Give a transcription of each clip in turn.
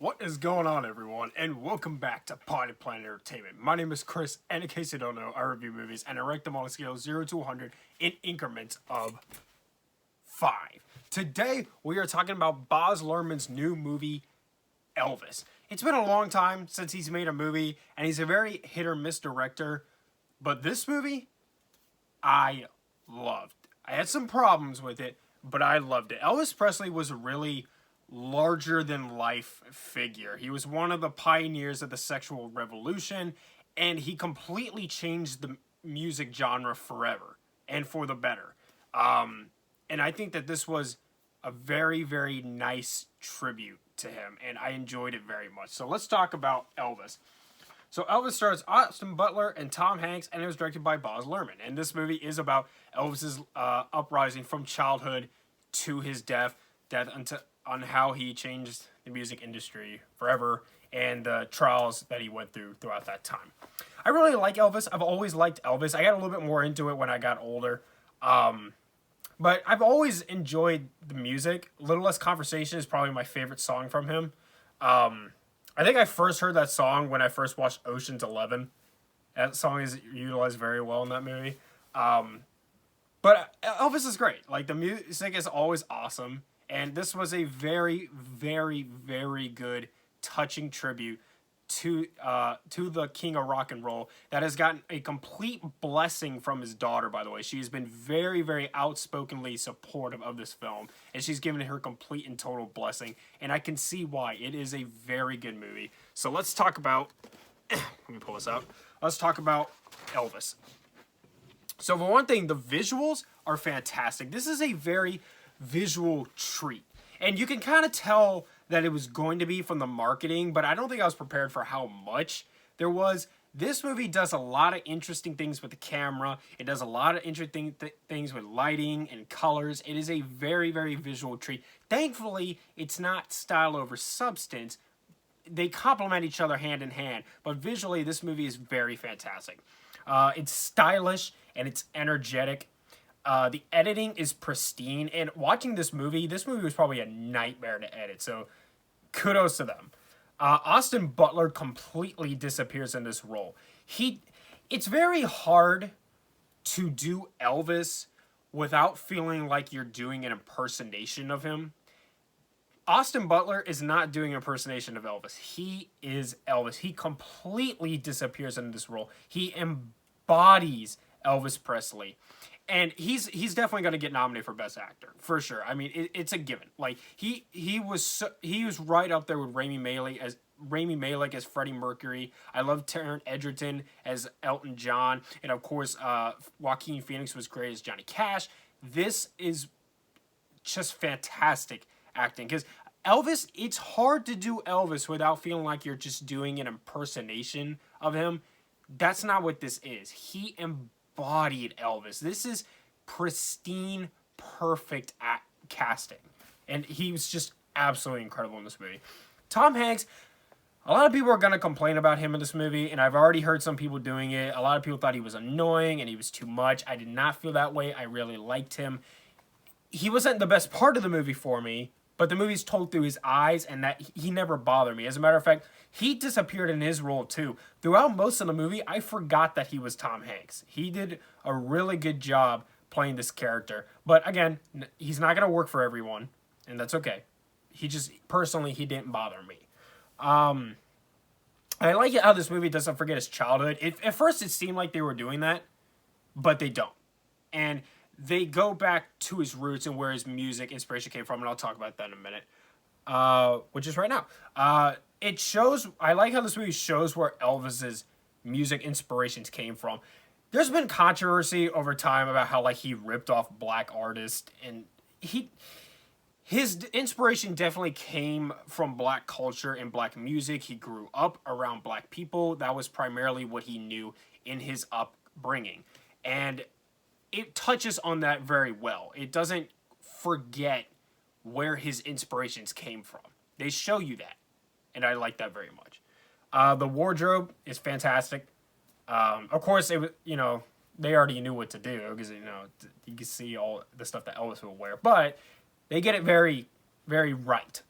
What is going on, everyone, and welcome back to Party Planet Entertainment. My name is Chris, and in case you don't know, I review movies and I rank them on a scale of 0 to 100 in increments of 5. Today, we are talking about Baz Luhrmann's new movie, Elvis. It's been a long time since he's made a movie, and he's a very hit or miss director, but this movie, I loved. I had some problems with it, but I loved it. Elvis Presley was really larger than life figure. He was one of the pioneers of the sexual revolution, and he completely changed the music genre forever and for the better. And I think that this was a very, very nice tribute to him, and I enjoyed it very much. So let's talk about Elvis. So Elvis stars Austin Butler and Tom Hanks, and it was directed by Baz Luhrmann. And this movie is about Elvis's uprising from childhood to his death on how he changed the music industry forever and the trials that he went through throughout that time. I really like Elvis. I've always liked Elvis. I got a little bit more into it when I got older. But I've always enjoyed the music. Little Less Conversation is probably my favorite song from him. I think I first heard that song when I first watched Ocean's 11. That song is utilized very well in that movie. But Elvis is great. Like, the music is always awesome. And this was a very, very, very good, touching tribute to the king of rock and roll that has gotten a complete blessing from his daughter, by the way. She's been very, very outspokenly supportive of this film, and she's given her complete and total blessing, and I can see why. It is a very good movie. So let's talk about, let me pull this out. Let's talk about Elvis. So for one thing, the visuals are fantastic. This is a very visual treat. And you can kind of tell that it was going to be from the marketing, but I don't think I was prepared for how much there was. This movie does a lot of interesting things with the camera. It does a lot of interesting things with lighting and colors. It is a very, very visual treat. Thankfully, it's not style over substance. They complement each other hand in hand, but visually, this movie is very fantastic. It's stylish and it's energetic. The editing is pristine, and watching this movie was probably a nightmare to edit, so kudos to them. Austin Butler completely disappears in this role. It's very hard to do Elvis without feeling like you're doing an impersonation of him. Austin Butler is not doing an impersonation of Elvis. He is Elvis. He completely disappears in this role. He embodies Elvis Presley. And he's definitely going to get nominated for Best Actor for sure. I mean, it's a given. Like he was right up there with Rami Malek as Freddie Mercury. I love Taron Egerton as Elton John, and of course, Joaquin Phoenix was great as Johnny Cash. This is just fantastic acting because Elvis. It's hard to do Elvis without feeling like you're just doing an impersonation of him. That's not what this is. He embodied Elvis. This is pristine, perfect casting. And he was just absolutely incredible in this movie. Tom Hanks, a lot of people are going to complain about him in this movie, and I've already heard some people doing it. A lot of people thought he was annoying and he was too much. I did not feel that way. I really liked him. He wasn't the best part of the movie for me, but the movie's told through his eyes, and that he never bothered me. As a matter of fact, he disappeared in his role too. Throughout most of the movie, I forgot that he was Tom Hanks. He did a really good job playing this character. But again, he's not going to work for everyone, and that's okay. He didn't bother me. I like it how this movie doesn't forget his childhood. At first, it seemed like they were doing that, but they don't. And they go back to his roots and where his music inspiration came from, and I'll talk about that in a minute, which is right now. It shows, I like how this movie shows where Elvis's music inspirations came from. There's been controversy over time about how, like, he ripped off black artists, and his inspiration definitely came from black culture and black music. He grew up around black people. That was primarily what he knew in his upbringing. And it touches on that very well. It doesn't forget where his inspirations came from. They show you that. And I like that very much. The wardrobe is fantastic. Of course, they already knew what to do because, you can see all the stuff that Elvis will wear. But they get it very, very right.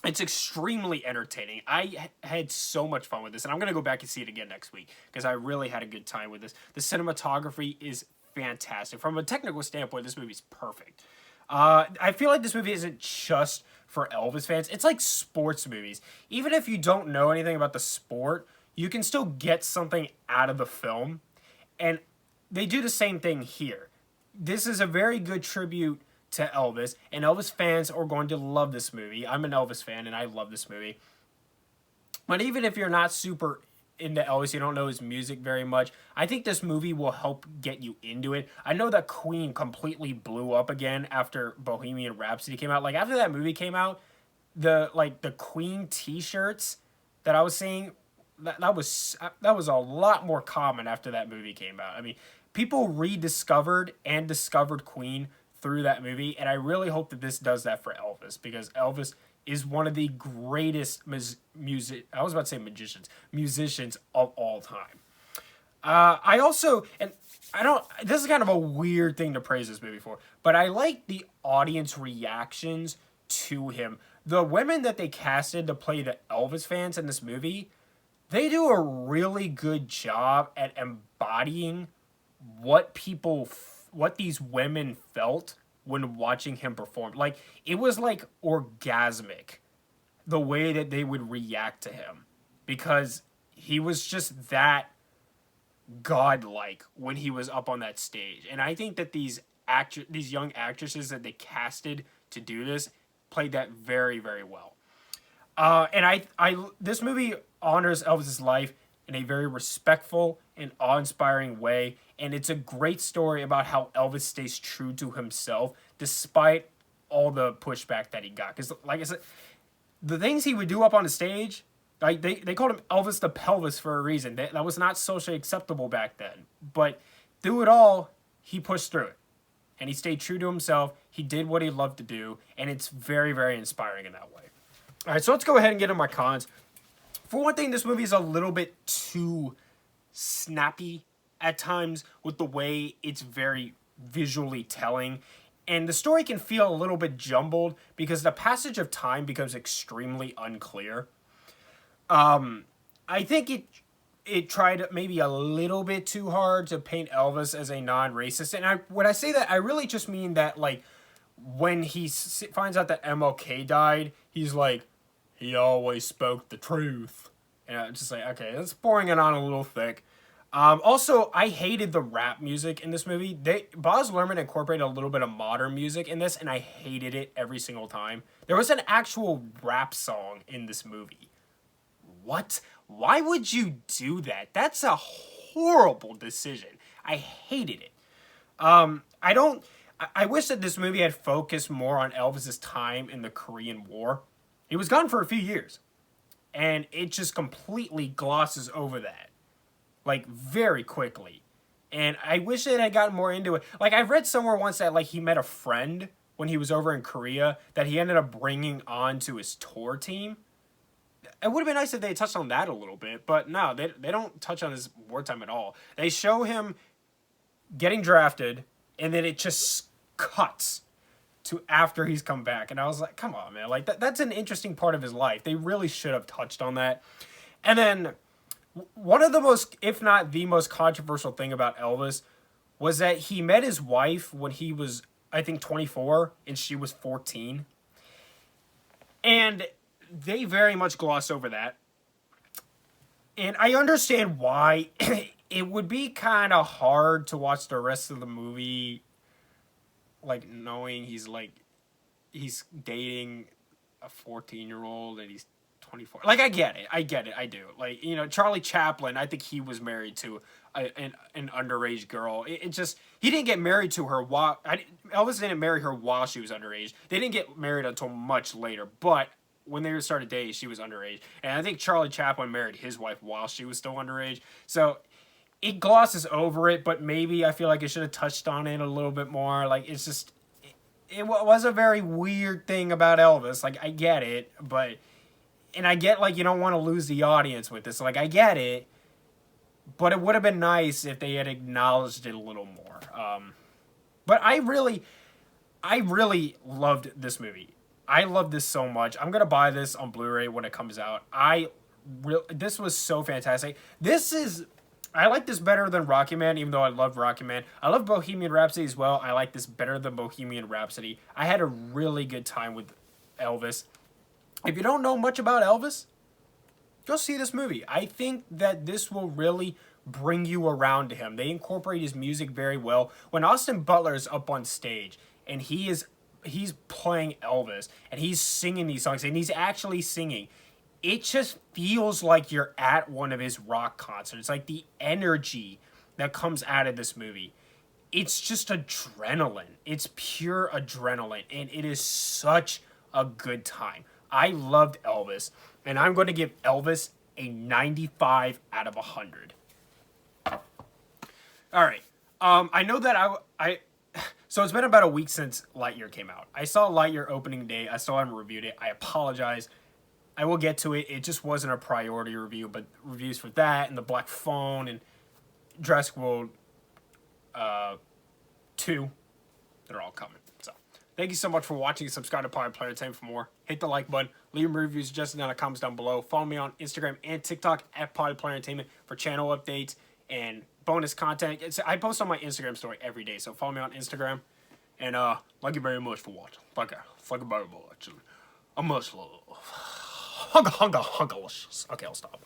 It's extremely entertaining. Had so much fun with this, and I'm gonna go back and see it again next week because I really had a good time with this. The cinematography is fantastic. From a technical standpoint, this movie's perfect. I feel like this movie isn't just for Elvis fans. It's like sports movies. Even if you don't know anything about the sport, you can still get something out of the film. And they do the same thing here. This is a very good tribute to Elvis, and Elvis fans are going to love this movie. I'm an Elvis fan, and I love this movie. But even if you're not super into Elvis, you don't know his music very much, I think this movie will help get you into it. I know that Queen completely blew up again after Bohemian Rhapsody came out. Like, after that movie came out, the Queen t-shirts that I was seeing, that was a lot more common after that movie came out. I mean, people rediscovered and discovered Queen through that movie, and I really hope that this does that for Elvis, because Elvis is one of the greatest musicians of all time. I also, and I don't, this is kind of a weird thing to praise this movie for, but I like the audience reactions to him. The women that they casted to play the Elvis fans in this movie, they do a really good job at embodying what these women felt when watching him perform. Like, it was like orgasmic the way that they would react to him, because he was just that godlike when he was up on that stage. And I think that these young actresses that they casted to do this played that very, very well. And this movie honors Elvis's life in a very respectful and awe-inspiring way, and it's a great story about how Elvis stays true to himself despite all the pushback that he got. Because, like I said, the things he would do up on the stage, like they called him Elvis the Pelvis for a reason. That was not socially acceptable back then. But through it all, he pushed through it, and he stayed true to himself. He did what he loved to do, and it's very, very inspiring in that way. All right, so let's go ahead and get into my cons. For one thing, this movie is a little bit too snappy at times with the way it's very visually telling. And the story can feel a little bit jumbled because the passage of time becomes extremely unclear. I think it tried maybe a little bit too hard to paint Elvis as a non-racist. And when I say that, I really just mean that, like, when he finds out that MLK died, he's like, he always spoke the truth. And I'm just like, okay, that's pouring it on a little thick. Also, I hated the rap music in this movie. Baz Luhrmann incorporated a little bit of modern music in this, and I hated it every single time. There was an actual rap song in this movie. What? Why would you do that? That's a horrible decision. I hated it. I wish that this movie had focused more on Elvis's time in the Korean War. He was gone for a few years, and it just completely glosses over that, like, very quickly. And I wish it had gotten more into it. Like, I've read somewhere once that, like, he met a friend when he was over in Korea that he ended up bringing on to his tour team. It would have been nice if they touched on that a little bit, but no, they don't touch on his wartime at all. They show him getting drafted, and then it just cuts to after he's come back. And I was like, come on, man. Like, that's an interesting part of his life. They really should have touched on that. And then one of the most, if not the most controversial thing about Elvis was that he met his wife when he was, I think, 24 and she was 14. And they very much gloss over that. And I understand why. It would be kind of hard to watch the rest of the movie, like, knowing he's dating a 14-year-old and he's 24. Like, I get it, I do. Like, you know, Charlie Chaplin, I think he was married to an underage girl. It just, he didn't get married to her Elvis didn't marry her while she was underage. They didn't get married until much later, but when they started dating, she was underage. And I think Charlie Chaplin married his wife while she was still underage. So it glosses over it, but maybe I feel like it should have touched on it a little bit more. Like, it's just, it was a very weird thing about Elvis. Like, I get it, but, and I get, like, you don't want to lose the audience with this. Like, I get it, but it would have been nice if they had acknowledged it a little more. But I really loved this movie. I love this so much. I'm gonna buy this on Blu-ray when it comes out. This was so fantastic. I like this better than Rocky Man, even though I love Rocky Man. I love Bohemian Rhapsody as well. I like this better than Bohemian Rhapsody. I had a really good time with Elvis. If you don't know much about Elvis, go see this movie. I think that this will really bring you around to him. They incorporate his music very well. When Austin Butler is up on stage and he's playing Elvis and he's singing these songs and he's actually singing, it just feels like you're at one of his rock concerts. Like the energy that comes out of this movie, it's just adrenaline. It's pure adrenaline, and it is such a good time. I loved Elvis, and I'm going to give Elvis a 95 out of 100. All right. I know that so it's been about a week since Lightyear came out. I saw Lightyear opening day. I still haven't reviewed it. I apologize. I will get to it. It just wasn't a priority review, but reviews for that and the Black Phone and Jurassic World 2, they're all coming. So, thank you so much for watching. Subscribe to Pod Player Entertainment for more. Hit the like button. Leave me reviews suggestions down in the comments down below. Follow me on Instagram and TikTok at Pod Player Entertainment for channel updates and bonus content. I post on my Instagram story every day, so follow me on Instagram. And thank you very much for watching. Thank you very much. A much love. Hunga, hunga, hungalicious. Okay, I'll stop.